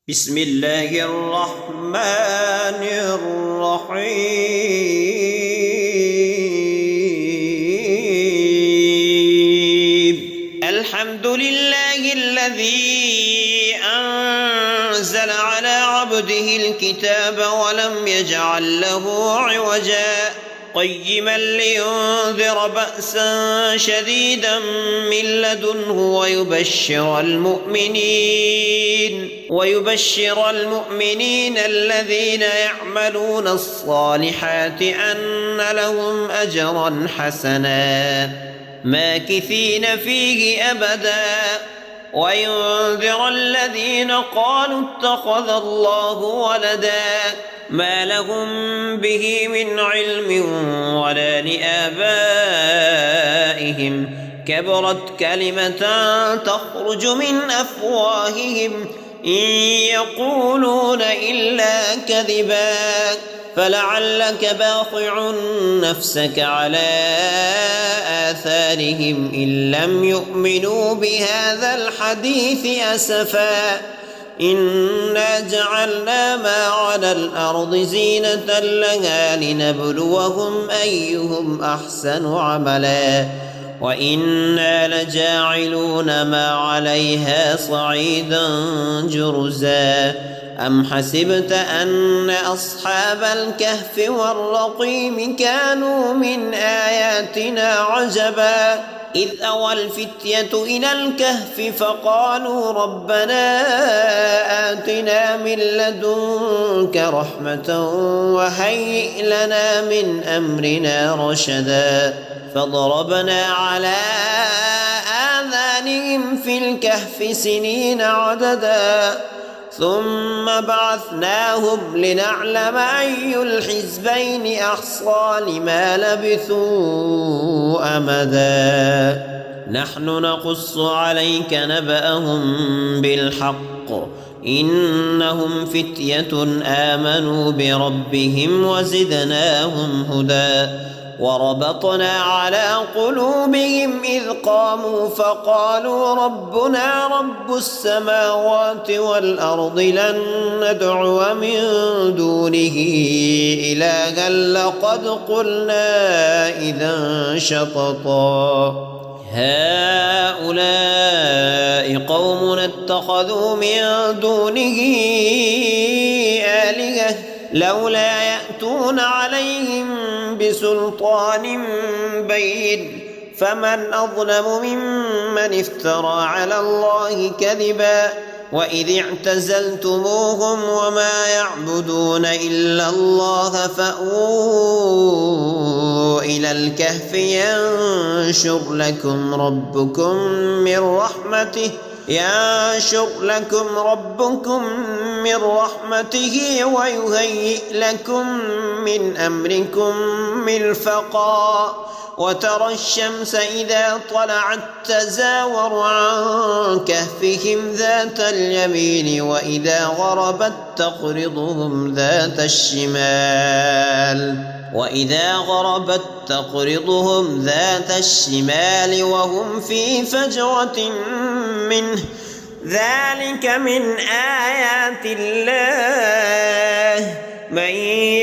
بسم الله الرحمن الرحيم الحمد لله الذي أنزل على عبده الكتاب ولم يجعل له عوجا قيما لينذر بأسا شديدا من لدنه ويبشر المؤمنين الذين يعملون الصالحات أن لهم أجرا حسنا ماكثين فيه أبدا وينذر الذين قالوا اتخذ الله ولدا ما لهم به من علم ولا لآبائهم كبرت كلمة تخرج من أفواههم إن يقولون إلا كذبا فلعلك باخع نفسك على آثارهم إن لم يؤمنوا بهذا الحديث أسفا إنا جعلنا ما على الأرض زينة لها لنبلوهم أيهم أحسن عملا وإنا لجاعلون ما عليها صعيدا جرزا أم حسبت أن أصحاب الكهف والرقيم كانوا من آياتنا عجبا إذ أوى الفتية إلى الكهف فقالوا ربنا آتنا من لدنك رحمة وهيئ لنا من أمرنا رشدا فضربنا على آذانهم في الكهف سنين عددا ثم بعثناهم لنعلم أي الحزبين أحصى لما لبثوا أمدا نحن نقص عليك نبأهم بالحق إنهم فتية آمنوا بربهم وزدناهم هدى وربطنا على قلوبهم إذ قاموا فقالوا ربنا رب السماوات والأرض لن ندعو من دونه إلها لقد قلنا إذا شططا هؤلاء قوم اتخذوا من دونه آلهة لولا يأتون عليهم بسلطان بين فمن أظلم ممن افترى على الله كذبا وإذ اعتزلتموهم وما يعبدون إلا الله فأووا إلى الكهف ينشر لكم ربكم من رحمته ويهيئ لكم من أمركم مرفقا وترى الشمس إذا طلعت تزاور عن كهفهم ذات اليمين وإذا غربت تقرضهم ذات الشمال وهم في فجوة منه ذلك من آيات الله من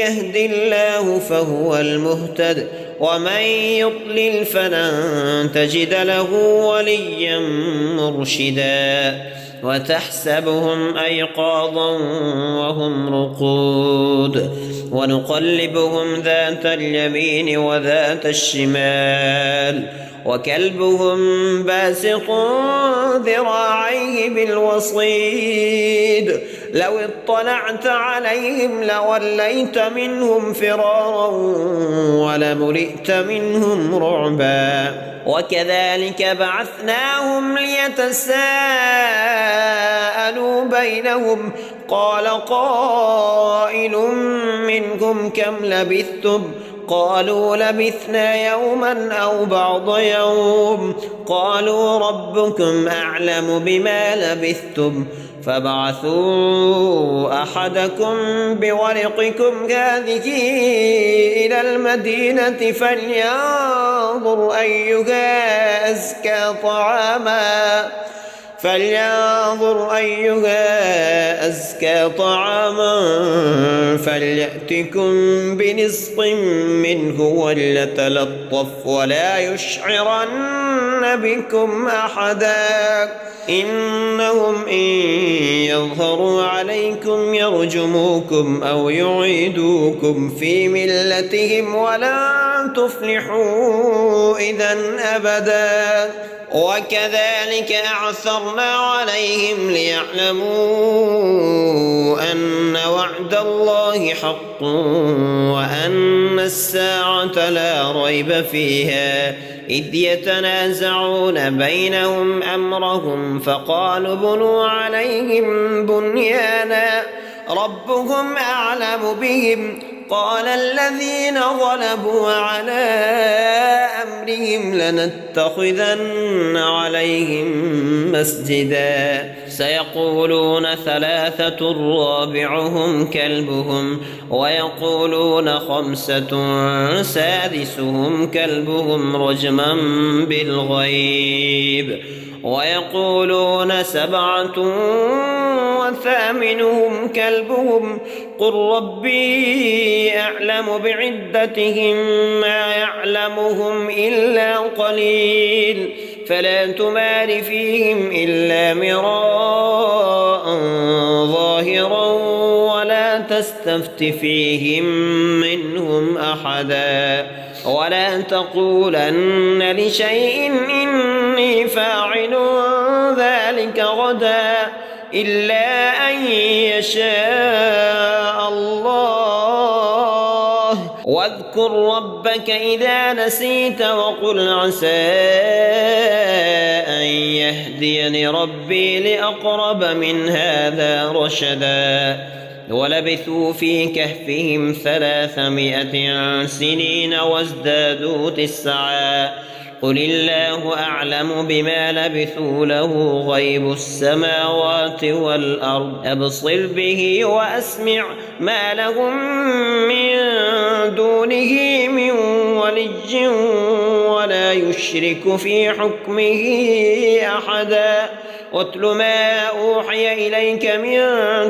يهد الله فهو المهتد ومن يضلل فلن تجد له وليا مرشدا وتحسبهم أيقاظا وهم رقود ونقلبهم ذات اليمين وذات الشمال وكلبهم باسط ذراعيه بالوصيد لو اطلعت عليهم لوليت منهم فرارا ولملئت منهم رعبا وكذلك بعثناهم ليتساءلوا بينهم قال قائل منهم كم لبثتم قالوا لبثنا يوما أو بعض يوم قالوا ربكم أعلم بما لبثتم فابعثوا أحدكم بورقكم هذه إلى المدينة فلينظر أيها أزكى طعاما فلينظر أيها أزكى طعاما فليأتكم بنصف منه وليتلطف ولا يشعرن بكم أحدا إنهم إن يظهروا عليكم يرجموكم أو يعيدوكم في ملتهم ولن تفلحوا إذا أبدا وكذلك أعثرنا عليهم ليعلموا أن وعد الله حق وأن الساعة لا ريب فيها إذ يتنازعون بينهم أمرهم فقالوا بنوا عليهم بنيانا ربهم أعلم بهم قال الذين غلبوا على أمرهم لنتخذن عليهم مسجدا سيقولون ثلاثة رابعهم كلبهم ويقولون خمسة سادسهم كلبهم رجما بالغيب ويقولون سبعة وثامنهم كلبهم قل ربي أعلم بعدتهم ما يعلمهم إلا قليل فلا تمار فيهم إلا مراء ظاهرا ولا تستفت فيهم منهم أحدا ولا تقولن لشيء إني فاعل ذلك غدا إلا أن يشاء الله واذكر ربك إذا نسيت وقل عسى أن يهديني ربي لأقرب من هذا رشدا ولبثوا في كهفهم 300 سنين وازدادوا 9 قل الله أعلم بما لبثوا له غيب السماوات والأرض أبصر به وأسمع ما لهم من دونه من ولي ولا يشرك في حكمه أحدا واتل ما أوحي إليك من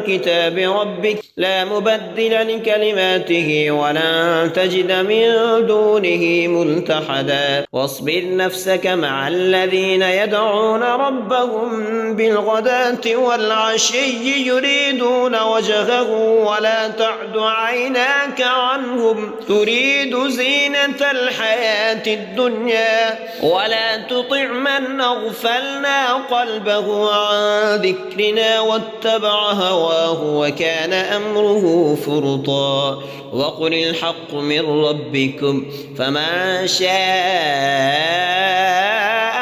كتاب ربك لا مبدل لكلماته ولن تجد من دونه ملتحدا واصبر نفسك مع الذين يدعون ربهم بالغداة والعشي يريدون وجهه ولا تعد عيناك عنهم تريد زينة الحياة الدنيا ولا تطع من أغفلنا قلبه عن ذكرنا واتبع هواه وكان أمره فرطا وقل الحق من ربكم فمن شاء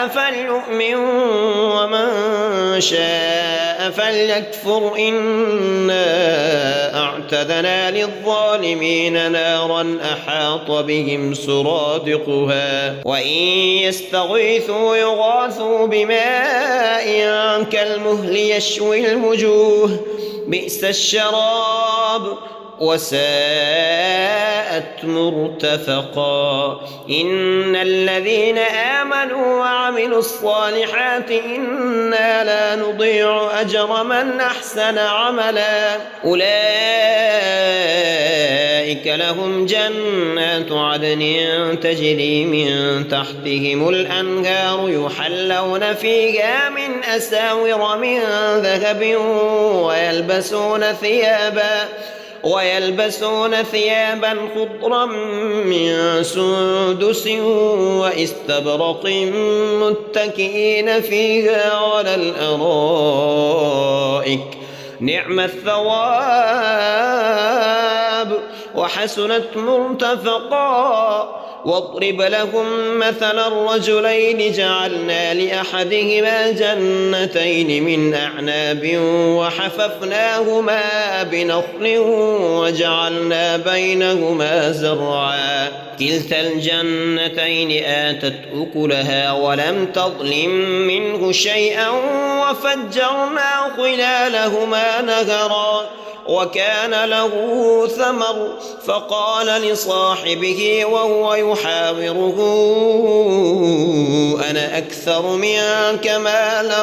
فليؤمن ومن شاء فليكفر إنا أعتدنا للظالمين نارا أحاط بهم سرادقها وإن يستغيثوا يغاثوا بماء كالمهل يشوي الوجوه بئس الشراب وساءت مرتفقا إن الذين آمنوا وعملوا الصالحات إنا لا نضيع أجر من أحسن عملا أولئك لهم جنات عدن تجري من تحتهم الأنهار يحلون فيها من أساور من ذهب ويلبسون ثيابا خضرا من سندس واستبرق متكئين فيها على الأرائك نعم الثواب وحسنت مرتفقا واضرب لهم مثلا الرجلين جعلنا لأحدهما جنتين من أعناب وحففناهما بنخل وجعلنا بينهما زرعا كلتا الجنتين آتت أكلها ولم تظلم منه شيئا وفجرنا خلالهما نهرا وكان له ثمر فقال لصاحبه وهو يحاوره أنا أكثر منك مالا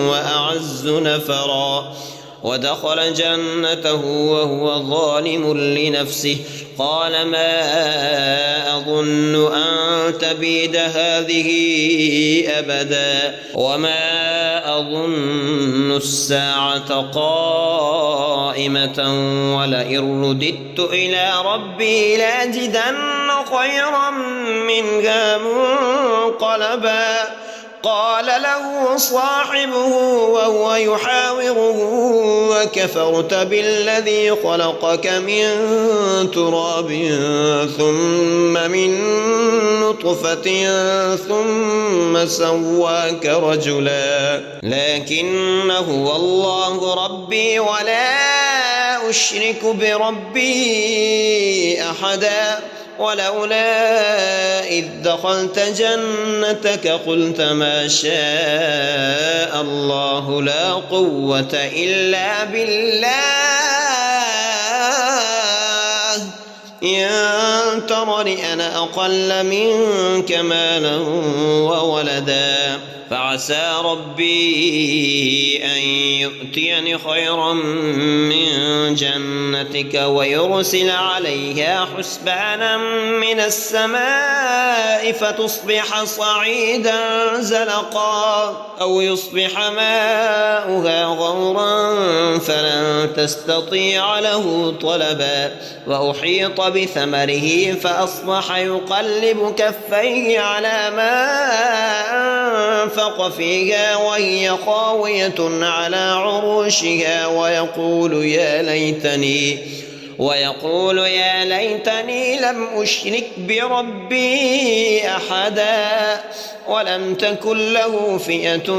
وأعز نفرا ودخل جنته وهو ظالم لنفسه قال ما أظن أن تبيد هذه أبدا وما أظن الساعة قائمة ولئن رددت إلى ربي لأجدن خيرا منها منقلبا قال له صاحبه وهو يحاوره وكفرت بالذي خلقك من تراب ثم من نطفة ثم سواك رجلا لكن هو الله ربي ولا أشرك بربي أحدا ولولا إذ دخلت جنتك قلت ما شاء الله لا قوة إلا بالله إن ترني أنا أقل منك مالا وولدا فعسى ربي أن يؤتيني خيرا من جنتك ويرسل عليها حسبانا من السماء فتصبح صعيدا زلقا أو يصبح ماؤها غورا فلن تستطيع له طلبا وأحيط بثمره فأصبح يقلب كفيه على ما أنفق فيها وهي خاوية على عروشها ويقول يا ليتني لم أشرك بربي أحدا ولم تكن له فئة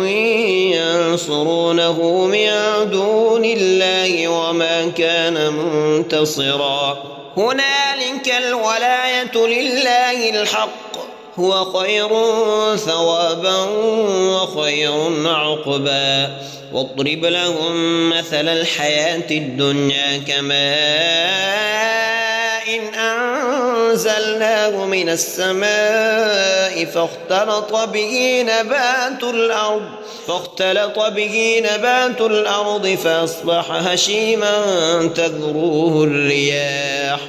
ينصرونه من دون الله وما كان منتصرا هنالك الولاية لله الحق هو خير ثوابا وخير عقبا واضرب لهم مثل الحياة الدنيا كماء أنزلناه من السماء فاختلط به نبات الأرض فأصبح هشيما تذروه الرياح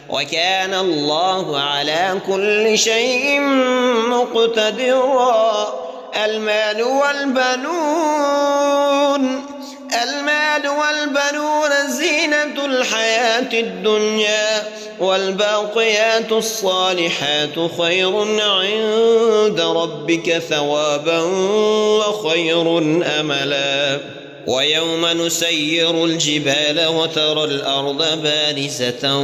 وكان الله على كل شيء مقتدرا المال والبنون زينة الحياة الدنيا والباقيات الصالحات خير عند ربك ثوابا وخير أملا ويوم نسير الجبال وترى الأرض بارزة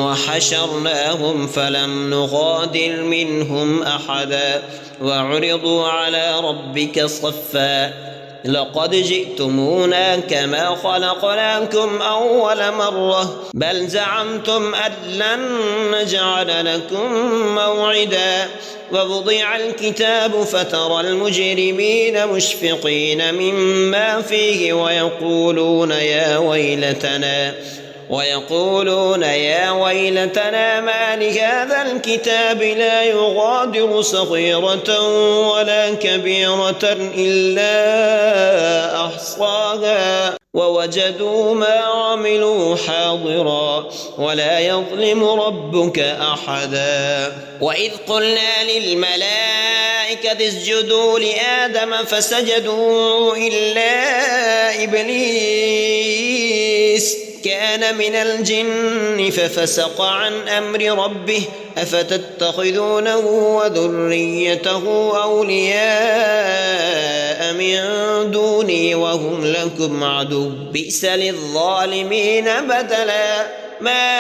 وحشرناهم فلم نغادر منهم أحدا وعرضوا على ربك صفا لقد جئتمونا كما خلقناكم أول مرة بل زعمتم أن لن نجعل لكم موعدا ووضع الكتاب فترى المجرمين مشفقين مما فيه ويقولون يا ويلتنا ما لهذا الكتاب لا يغادر صغيرة ولا كبيرة إلا أحصاها ووجدوا ما عملوا حاضرا ولا يظلم ربك أحدا وإذ قلنا للملائكة اسجدوا لآدم فسجدوا إلا إبليس كان من الجن ففسق عن أمر ربه أفتتخذونه وذريته أولياء من دوني وهم لكم عدو بئس للظالمين بدلا ما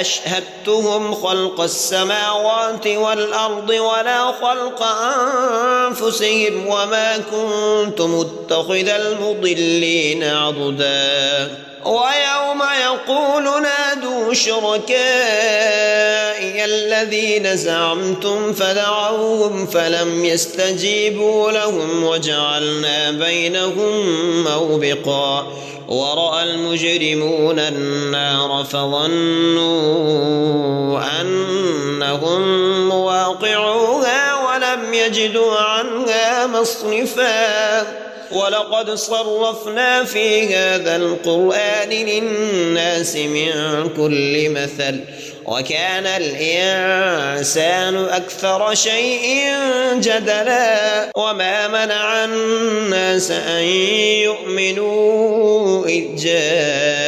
أشهدتهم خلق السماوات والأرض ولا خلق أنفسهم وما كنت متخذ المضلين عضدا ويوم يقول نادوا شركائي الذين زعمتم فدعوهم فلم يستجيبوا لهم وجعلنا بينهم موبقا ورأى المجرمون النار فظنوا أنهم مواقعوها ولم يجدوا عنها مصرفا ولقد صرفنا في هذا القرآن للناس من كل مثل وكان الإنسان أكثر شيء جدلا وما منع الناس أن يؤمنوا إذ جاءهم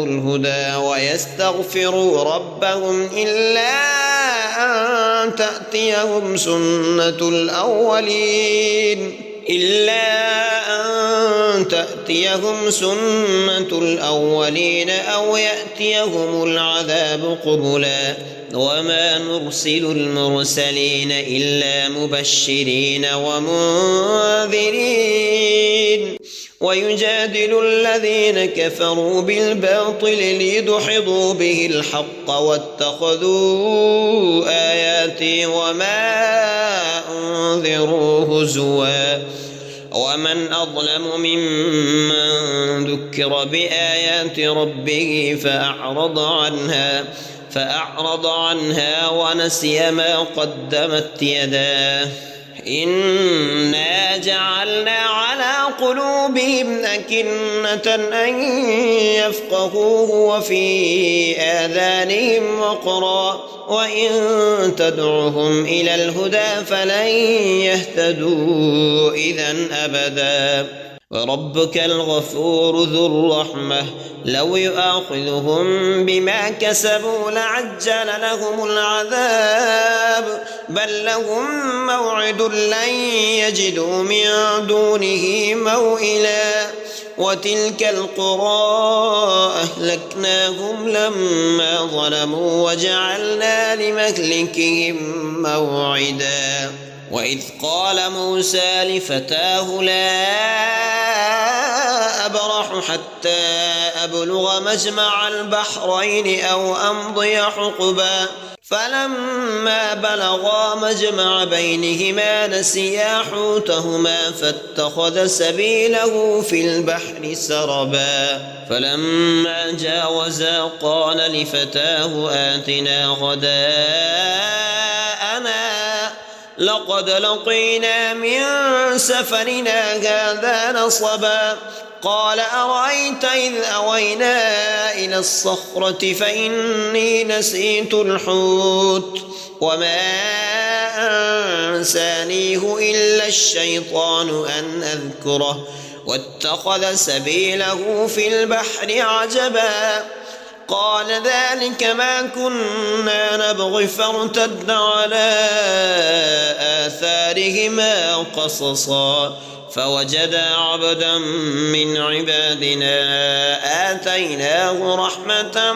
الهدى ويستغفروا ربهم إلا أن تأتيهم سنة الأولين أو يأتيهم العذاب قبلا وما نرسل المرسلين إلا مبشرين ومنذرين ويجادل الذين كفروا بالباطل ليدحضوا به الحق واتخذوا آياتي وما أنذروا هزوا ومن أظلم ممن ذكر بآيات ربه فأعرض عنها ونسي ما قدمت يداه إنا جعلنا على قلوبهم أكنة أن يفقهوه وفي آذانهم وقرا وإن تدعهم إلى الهدى فلن يهتدوا إذن أبدا وربك الغفور ذو الرحمة لو يؤاخذهم بما كسبوا لعجل لهم العذاب بل لهم موعد لن يجدوا من دونه موئلا وتلك القرى أهلكناهم لما ظلموا وجعلنا لمهلكهم موعدا وإذ قال موسى لفتاه لا أبرح حتى أبلغ مجمع البحرين أو أمضي حقبا فلما بلغا مجمع بينهما نسيا حوتهما فاتخذ سبيله في البحر سربا فلما جاوزا قال لفتاه آتنا غداءنا لقد لقينا من سفرنا هذا نصبا قال أرأيت إذ أوينا إلى الصخرة فإني نسيت الحوت وما أنسانيه إلا الشيطان أن أذكره واتخذ سبيله في البحر عجبا قال ذلك ما كنا نبغي فارتد على آثارهما قصصا فوجدا عبدا من عبادنا آتيناه رحمة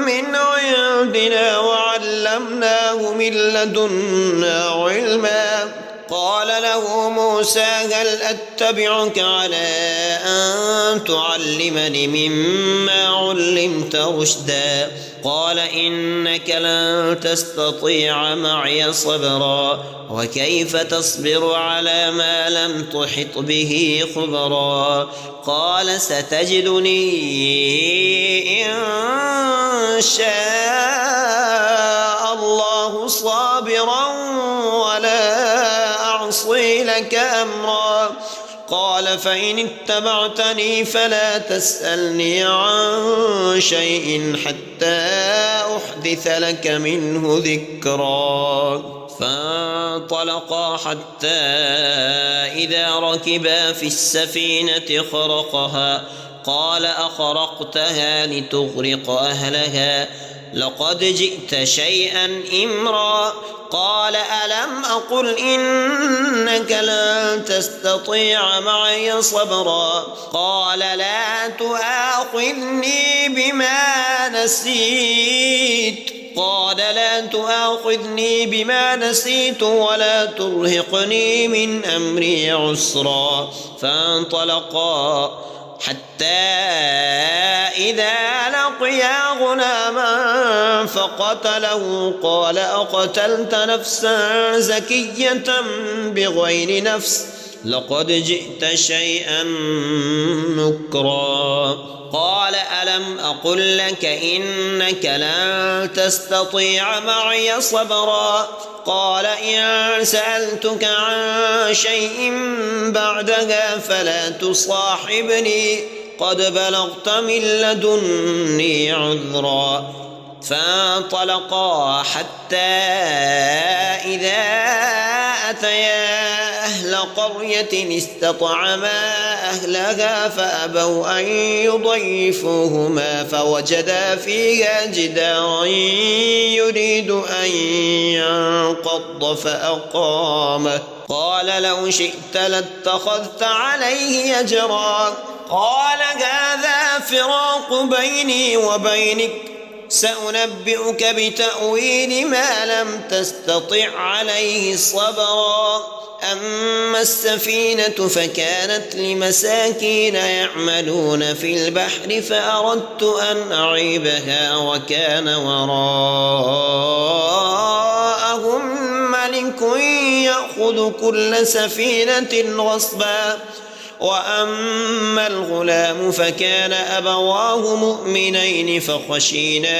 من عندنا وعلمناه من لدنا علما قال له موسى هل أتبعك على أن تعلمني مما علمت رشدا قال إنك لن تستطيع معي صبرا وكيف تصبر على ما لم تحط به خبرا قال ستجدني إن شاء الله صابرا ولا أعصي لك أمرا قال فإن اتبعتني فلا تسألني عن شيء حتى أحدث لك منه ذكرا فانطلقا حتى إذا ركبا في السفينة خرقها قال أخرقتها لتغرق أهلها لقد جئت شيئا إمرا قال ألم أقل إنك لن تستطيع معي صبرا قال لا تؤاخذني بما نسيت ولا ترهقني من أمري عسرا فانطلقا حتى فقتله قال أقتلت نفسا زكية بغير نفس لقد جئت شيئا نكرا قال ألم أقل لك إنك لن تستطيع معي صبرا قال إن سألتك عن شيء بعدها فلا تصاحبني قد بلغت من لدني عذرا فانطلقا حتى إذا أتيا أهل قرية استطعما أهلها فأبوا أن يضيفوهما فوجدا فيها جدارا يريد أن ينقض فأقامه قال لو شئت لاتخذت عليه أجرا قال هذا فراق بيني وبينك سأنبئك بتأويل ما لم تستطع عليه صبرا أما السفينة فكانت لمساكين يعملون في البحر فأردت أن أعيبها وكان وراءهم ملك يأخذ كل سفينة غصبا وأما الغلام فكان أبواه مؤمنين فخشينا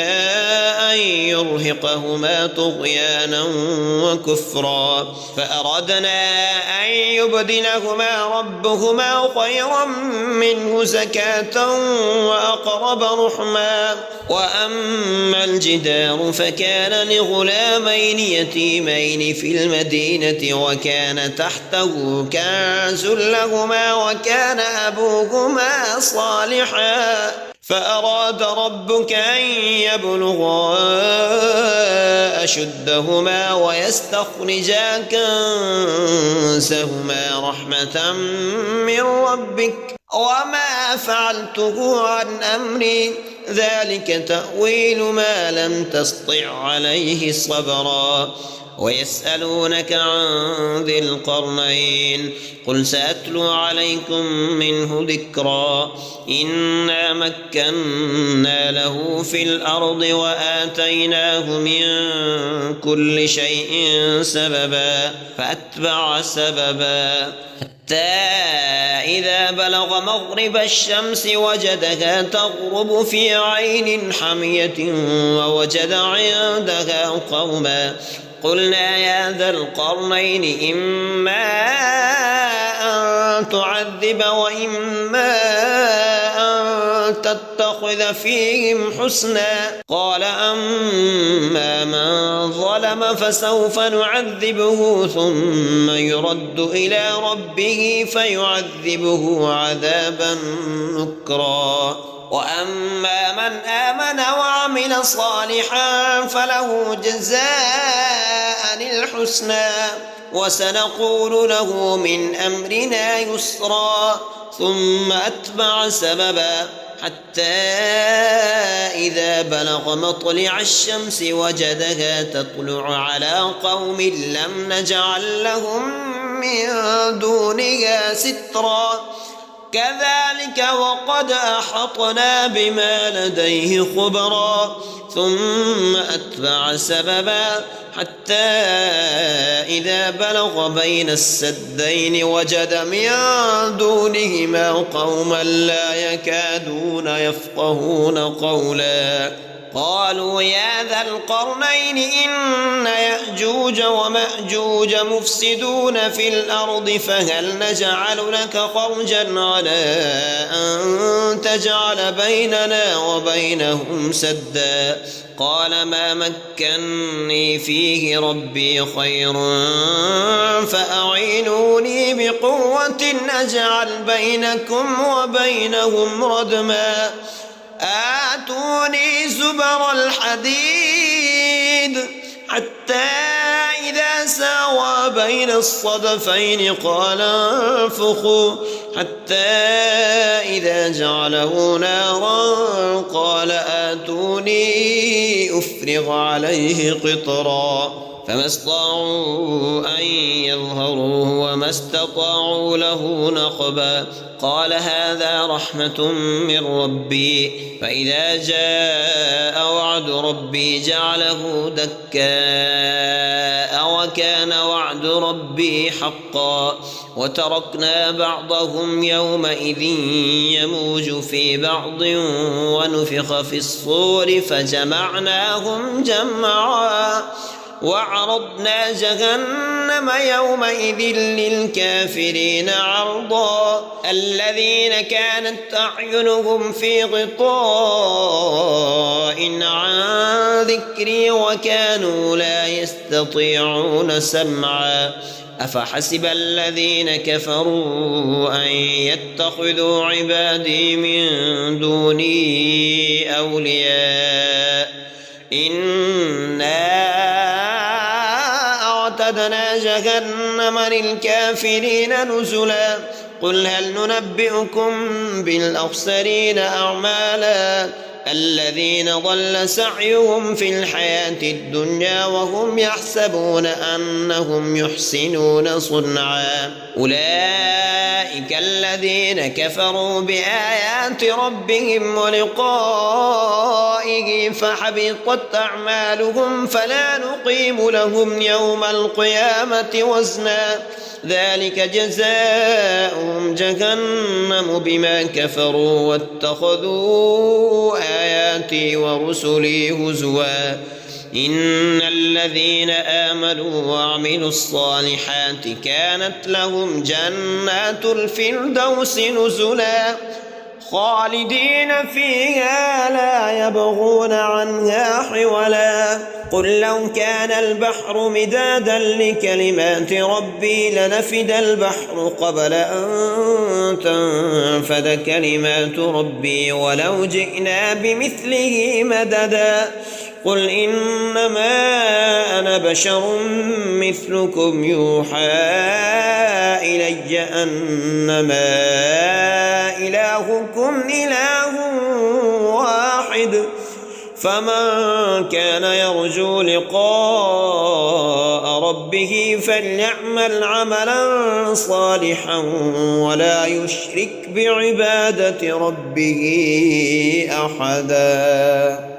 أن يرهقهما طغيانا وكفرا فأردنا أن يبدلهما ربهما خيرا منه زكاة وأقرب رحما وأما الجدار فكان لغلامين يتيمين في المدينة وكان تحته كنز لهما وكان أبوهما صالحا فأراد ربك أن يبلغا أشدهما ويستخرجا كنزهما رحمة من ربك وما فعلته عن أمري ذلك تأويل ما لم تسطع عليه صبرا ويسألونك عن ذي القرنين قل سأتلو عليكم منه ذكرا إنا مكنا له في الأرض وآتيناه من كل شيء سببا فأتبع سببا حتى إذا بلغ مغرب الشمس وجدها تغرب في عين حمية ووجد عندها قوما قلنا يا ذا القرنين إما أن تعذب وإما أن تتخذ فيهم حسنا قال أما من ظلم فسوف نعذبه ثم يرد إلى ربه فيعذبه عذابا نكرا وأما من آمن وعمل صالحا فله جزاء الحسنى وسنقول له من أمرنا يسرا ثم أتبع سببا حتى إذا بلغ مطلع الشمس وجدها تطلع على قوم لم نجعل لهم من دونها سترا كذلك وقد أحطنا بما لديه خبرا ثم أتبع سببا حتى إذا بلغ بين السدين وجد من دونهما قوما لا يكادون يفقهون قولا قالوا يا ذا القرنين إن يأجوج ومأجوج مفسدون في الأرض فهل نجعل لك خرجا على أن تجعل بيننا وبينهم سدا قال ما مكني فيه ربي خير فأعينوني بقوة أجعل بينكم وبينهم ردما آتوني زبر الحديد حتى إذا ساوى بين الصدفين قال انفخوا حتى إذا جعله نارا قال آتوني أفرغ عليه قطرا فما استطاعوا أن يظهروه وما استطاعوا له نقبا قال هذا رحمة من ربي فإذا جاء وعد ربي جعله دكاء وكان وعد ربي حقا وتركنا بعضهم يومئذ يموج في بعض ونفخ في الصور فجمعناهم جمعا وعرضنا جهنم يومئذ للكافرين عرضا الذين كانت أعينهم في غطاء عن ذكري وكانوا لا يستطيعون سمعا أفحسب الذين كفروا أن يتخذوا عبادي من دوني أولياء إنا أعتدنا جهنم للكافرين نزلا قل هل ننبئكم بالأخسرين أعمالا الذين ضل سعيهم في الحياة الدنيا وهم يحسبون أنهم يحسنون صنعا أولئك الذين كفروا بآيات ربهم ولقائه فحبطت أعمالهم فلا نقيم لهم يوم القيامة وزنا ذلك جزاؤهم جهنم بما كفروا واتخذوا آياتي ورسلي هزوا إن الذين آمنوا وعملوا الصالحات كانت لهم جنات الفردوس نزلا خالدين فيها لا يبغون عنها حولا قل لو كان البحر مدادا لكلمات ربي لنفد البحر قبل أن تنفد كلمات ربي ولو جئنا بمثله مددا قل إنما أنا بشر مثلكم يوحى إلي أنما إلهكم إله واحد فمن كان يرجو لقاء ربه فليعمل عملا صالحا ولا يشرك بعبادة ربه أحدا.